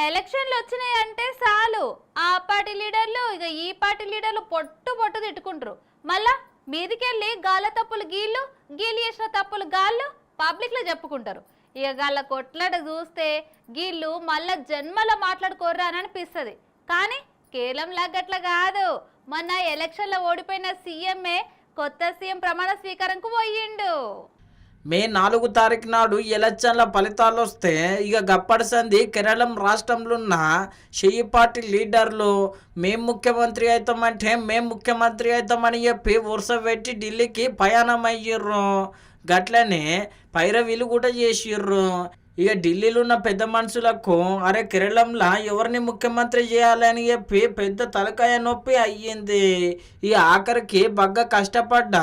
ఎలక్షన్లు వచ్చినాయి అంటే చాలు ఆ పార్టీ లీడర్లు ఇక ఈ పార్టీ లీడర్లు పొట్టు పొట్టు తిట్టుకుంటారు. మళ్ళా మీదికెళ్ళి గాళ్ళ తప్పులు గీళ్ళు చేసిన తప్పులు గాళ్ళు పబ్లిక్ లో చెప్పుకుంటారు. ఇక గాళ్ళ కొట్లాట చూస్తే గీళ్ళు మళ్ళా జన్మలో మాట్లాడుకోర్రా అని అనిపిస్తుంది. కానీ కేవలం లాగట్ల కాదు, మొన్న ఎలక్షన్లో ఓడిపోయిన సీఎంఏ కొత్త సీఎం ప్రమాణ స్వీకారంకు పోయిండు. మే 4 తారీఖు నాడు ఎలక్షన్ల ఫలితాలు వస్తే ఇక గప్పటి సంది కేరళం రాష్ట్రంలో ఉన్న షెయ్యి పార్టీ లీడర్లు మేం ముఖ్యమంత్రి అవుతామని చెప్పి వరుస పెట్టి ఢిల్లీకి ప్రయాణం అయ్యిర్రు. గట్లనే పైరవీలు కూడా చేసిర్రు. ఇక ఢిల్లీలో ఉన్న పెద్ద మనుషులకు అరే కేరళంలో ఎవరిని ముఖ్యమంత్రి చేయాలని చెప్పి పెద్ద తలకాయ నొప్పి అయ్యింది. ఈ ఆఖరికి బాగా కష్టపడ్డ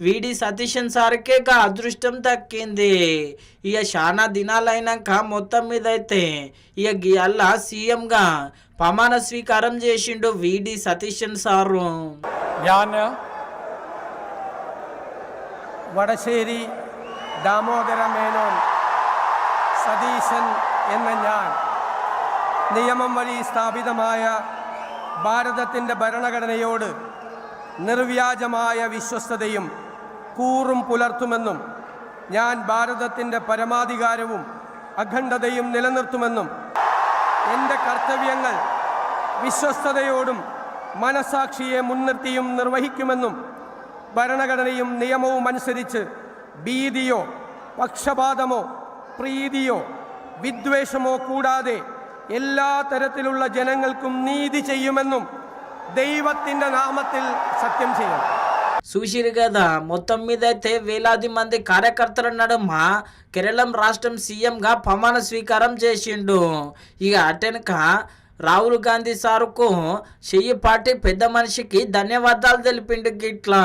వీడి సతీశన్ సార్కే అదృష్టం దక్కింది. ఇక చాలా దినాలైనాక మొత్తం మీద అయితే ఇక అలా సీఎంగా ప్రమాణ స్వీకారం చేసిండు వీడి సతీశన్ సారు. വടശ്ശേരി ദാമോദര മേനോൻ സതീശൻ എന്ന ഞാൻ നിയമം വഴി സ്ഥാപിതമായ ഭാരതത്തിൻ്റെ ഭരണഘടനയോട് നിർവ്യാജമായ വിശ്വസ്തതയും കൂറും പുലർത്തുമെന്നും ഞാൻ ഭാരതത്തിൻ്റെ പരമാധികാരവും അഖണ്ഡതയും നിലനിർത്തുമെന്നും എൻ്റെ കർത്തവ്യങ്ങൾ വിശ്വസ്തതയോടും മനസാക്ഷിയെ മുൻനിർത്തിയും നിർവഹിക്കുമെന്നും ഭരണഘടനയും നിയമവും അനുസരിച്ച് ഭീതിയോ പക്ഷപാതമോ പ്രീതിയോ വിദ്വേഷമോ കൂടാതെ എല്ലാ തരത്തിലുള്ള ജനങ്ങൾക്കും നീതി ചെയ്യുമെന്നും దైవത്തിന്റെ నామത്തിൽ సత్యం చేయం. చూసిరు కదా, మొత్తం మీద అయితే వేలాది మంది కార్యకర్తల నడుమ కేరళం రాష్ట్రం సీఎంగా ప్రమాణ స్వీకారం చేసిండు. ఇక అటెనక రాహుల్ గాంధీ సారుకు షెయ్యి పార్టీ పెద్ద మనిషికి ధన్యవాదాలు తెలిపిండు గిట్లా.